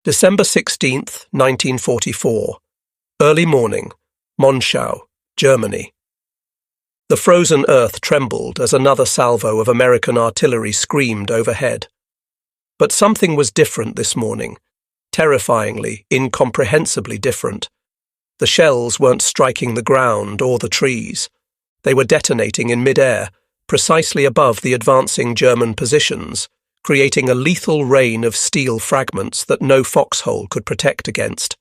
December 16th, 1944. Early morning, Monschau, Germany. The frozen earth trembled as another salvo of American artillery screamed overhead. But something was different this morning, terrifyingly, incomprehensibly different. The shells weren't striking the ground or the trees. They were detonating in mid-air, precisely above the advancing German positions, creating a lethal rain of steel fragments that no foxhole could protect against.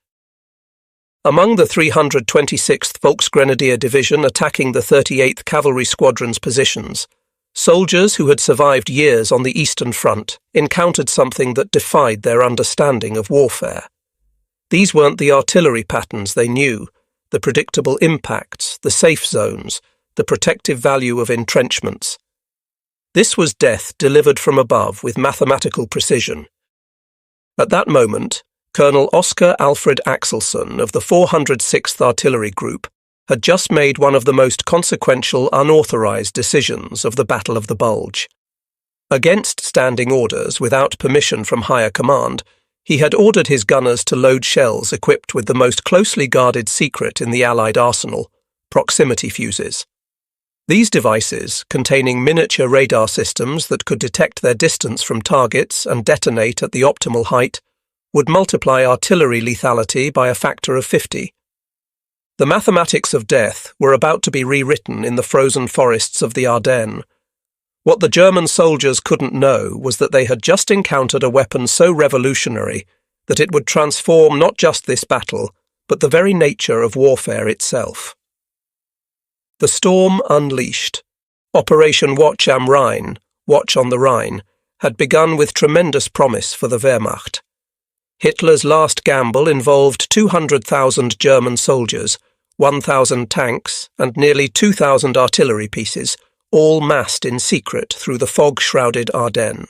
Among the 326th Volksgrenadier Division attacking the 38th Cavalry Squadron's positions, soldiers who had survived years on the Eastern Front encountered something that defied their understanding of warfare. These weren't the artillery patterns they knew, the predictable impacts, the safe zones, the protective value of entrenchments. This was death delivered from above with mathematical precision. At that moment, Colonel Oscar Alfred Axelson of the 406th Artillery Group had just made one of the most consequential unauthorized decisions of the Battle of the Bulge. Against standing orders without permission from higher command, he had ordered his gunners to load shells equipped with the most closely guarded secret in the Allied arsenal, proximity fuses. These devices, containing miniature radar systems that could detect their distance from targets and detonate at the optimal height, would multiply artillery lethality by a factor of 50. The mathematics of death were about to be rewritten in the frozen forests of the Ardennes. What the German soldiers couldn't know was that they had just encountered a weapon so revolutionary that it would transform not just this battle, but the very nature of warfare itself. The storm unleashed. Operation Watch am Rhein, Watch on the Rhine, had begun with tremendous promise for the Wehrmacht. Hitler's last gamble involved 200,000 German soldiers, 1,000 tanks, and nearly 2,000 artillery pieces, all massed in secret through the fog-shrouded Ardennes.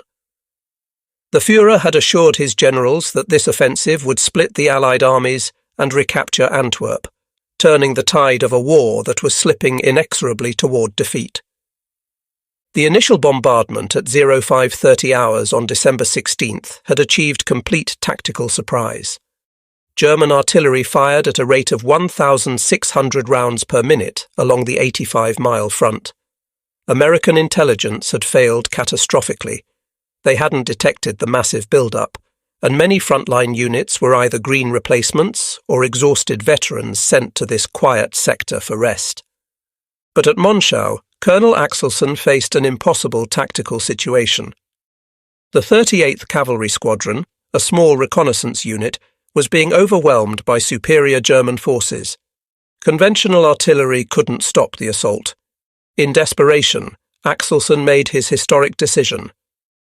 The Führer had assured his generals that this offensive would split the Allied armies and recapture Antwerp, turning the tide of a war that was slipping inexorably toward defeat. The initial bombardment at 0530 hours on December 16th had achieved complete tactical surprise. German artillery fired at a rate of 1,600 rounds per minute along the 85-mile front. American intelligence had failed catastrophically. They hadn't detected the massive build-up, and many frontline units were either green replacements or exhausted veterans sent to this quiet sector for rest. But at Monschau, Colonel Axelson faced an impossible tactical situation. The 38th Cavalry Squadron, a small reconnaissance unit, was being overwhelmed by superior German forces. Conventional artillery couldn't stop the assault. In desperation, Axelson made his historic decision: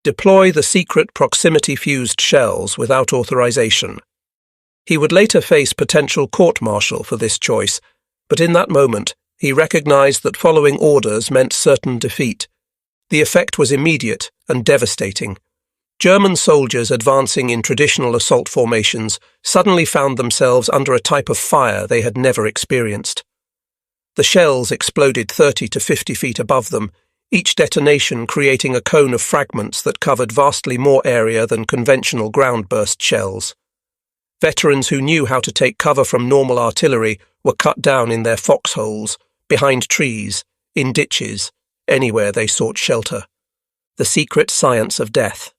deploy the secret proximity-fused shells without authorization. He would later face potential court-martial for this choice, but in that moment, he recognized that following orders meant certain defeat. The effect was immediate and devastating. German soldiers advancing in traditional assault formations suddenly found themselves under a type of fire they had never experienced. The shells exploded 30 to 50 feet above them, each detonation creating a cone of fragments that covered vastly more area than conventional ground-burst shells. Veterans who knew how to take cover from normal artillery were cut down in their foxholes, behind trees, in ditches, anywhere they sought shelter. The secret science of death.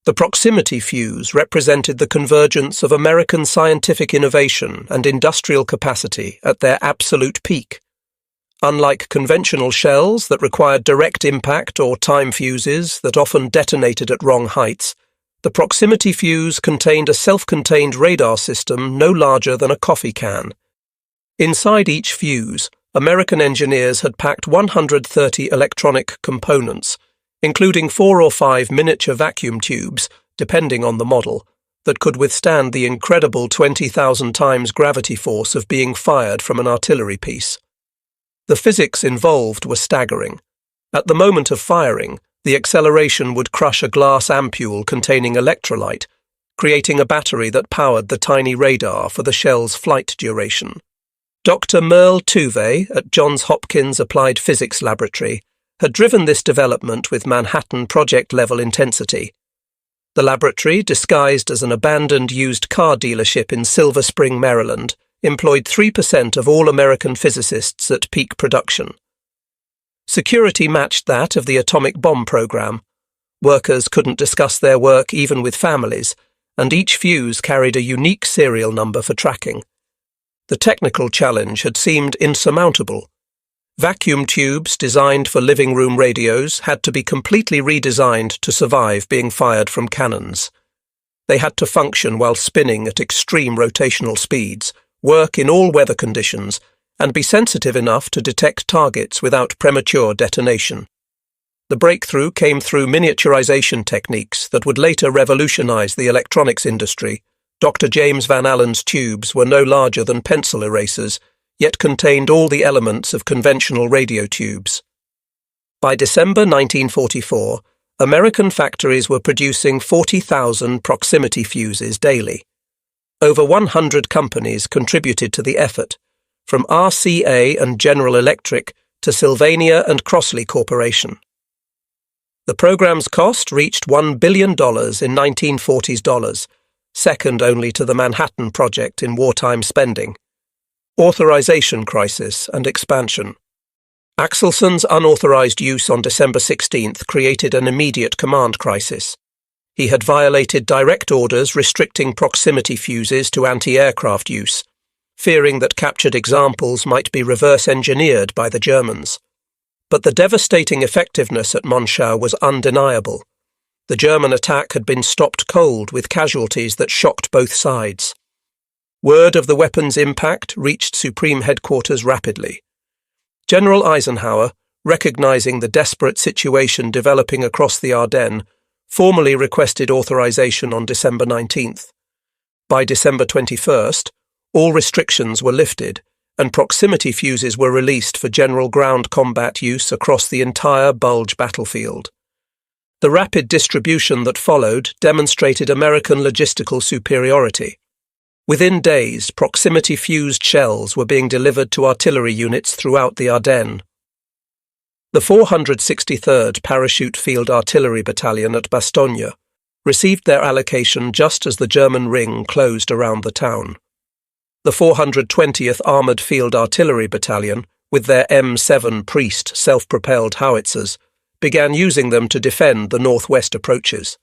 The proximity fuse represented the convergence of American scientific innovation and industrial capacity at their absolute peak. Unlike conventional shells that required direct impact or time fuses that often detonated at wrong heights, the proximity fuse contained a self-contained radar system no larger than a coffee can. Inside each fuse, American engineers had packed 130 electronic components, including 4 or 5 miniature vacuum tubes, depending on the model, that could withstand the incredible 20,000 times gravity force of being fired from an artillery piece. The physics involved were staggering. At the moment of firing, the acceleration would crush a glass ampule containing electrolyte, creating a battery that powered the tiny radar for the shell's flight duration. Dr. Merle Tuve at Johns Hopkins Applied Physics Laboratory had driven this development with Manhattan project-level intensity. The laboratory, disguised as an abandoned used car dealership in Silver Spring, Maryland, employed 3% of all American physicists at peak production. Security matched that of the atomic bomb program. Workers couldn't discuss their work even with families, and each fuse carried a unique serial number for tracking. The technical challenge had seemed insurmountable. Vacuum tubes designed for living room radios had to be completely redesigned to survive being fired from cannons. They had to function while spinning at extreme rotational speeds, work in all weather conditions, and be sensitive enough to detect targets without premature detonation. The breakthrough came through miniaturization techniques that would later revolutionize the electronics industry. Dr. James Van Allen's tubes were no larger than pencil erasers, yet contained all the elements of conventional radio tubes. By December 1944, American factories were producing 40,000 proximity fuses daily. Over 100 companies contributed to the effort, from RCA and General Electric to Sylvania and Crossley Corporation. The program's cost reached $1 billion in 1940s dollars, second only to the Manhattan Project in wartime spending. Authorization crisis and expansion. Axelson's unauthorized use on December 16th created an immediate command crisis. He had violated direct orders restricting proximity fuses to anti-aircraft use, fearing that captured examples might be reverse-engineered by the Germans. But the devastating effectiveness at Monschau was undeniable. The German attack had been stopped cold with casualties that shocked both sides. Word of the weapon's impact reached Supreme Headquarters rapidly. General Eisenhower, recognizing the desperate situation developing across the Ardennes, formally requested authorization on December 19th. By December 21st, all restrictions were lifted, and proximity fuses were released for general ground combat use across the entire Bulge battlefield. The rapid distribution that followed demonstrated American logistical superiority. Within days, proximity-fused shells were being delivered to artillery units throughout the Ardennes. The 463rd Parachute Field Artillery Battalion at Bastogne received their allocation just as the German ring closed around the town. The 420th Armoured Field Artillery Battalion, with their M7 Priest self-propelled howitzers, began using them to defend the northwest approaches.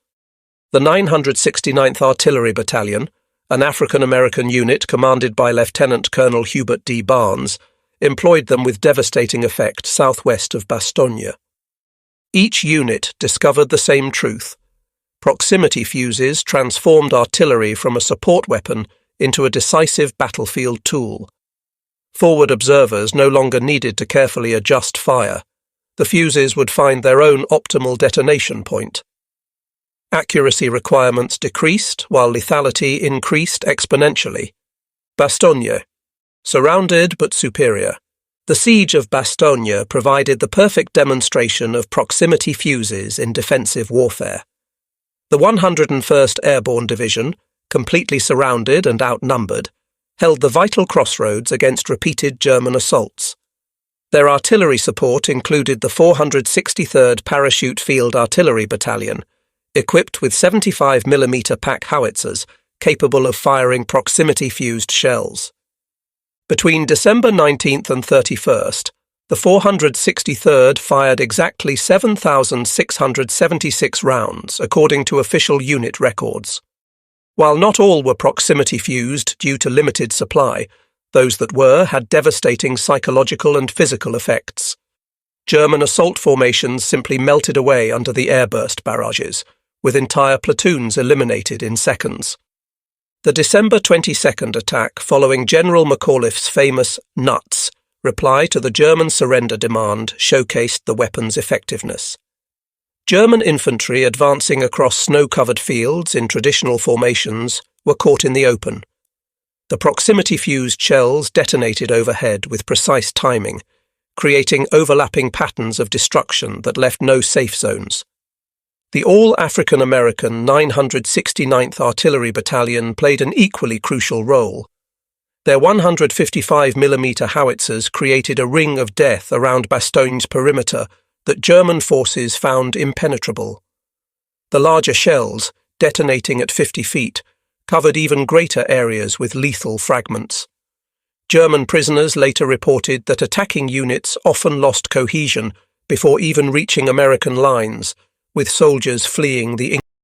The 969th Artillery Battalion, an African-American unit commanded by Lieutenant Colonel Hubert D. Barnes, employed them with devastating effect southwest of Bastogne. Each unit discovered the same truth. Proximity fuses transformed artillery from a support weapon into a decisive battlefield tool. Forward observers no longer needed to carefully adjust fire. The fuses would find their own optimal detonation point. Accuracy requirements decreased while lethality increased exponentially. Bastogne. Surrounded but superior. The siege of Bastogne provided the perfect demonstration of proximity fuses in defensive warfare. The 101st Airborne Division, completely surrounded and outnumbered, held the vital crossroads against repeated German assaults. Their artillery support included the 463rd Parachute Field Artillery Battalion, equipped with 75mm pack howitzers capable of firing proximity-fused shells. Between December 19th and 31st, the 463rd fired exactly 7,676 rounds, according to official unit records. While not all were proximity-fused due to limited supply, those that were had devastating psychological and physical effects. German assault formations simply melted away under the airburst barrages, with entire platoons eliminated in seconds. The December 22nd attack following General McAuliffe's famous "nuts" reply to the German surrender demand showcased the weapon's effectiveness. German infantry advancing across snow-covered fields in traditional formations were caught in the open. The proximity-fused shells detonated overhead with precise timing, creating overlapping patterns of destruction that left no safe zones. The all-African-American 969th Artillery Battalion played an equally crucial role. Their 155mm howitzers created a ring of death around Bastogne's perimeter that German forces found impenetrable. The larger shells, detonating at 50 feet, covered even greater areas with lethal fragments. German prisoners later reported that attacking units often lost cohesion before even reaching American lines, with soldiers fleeing the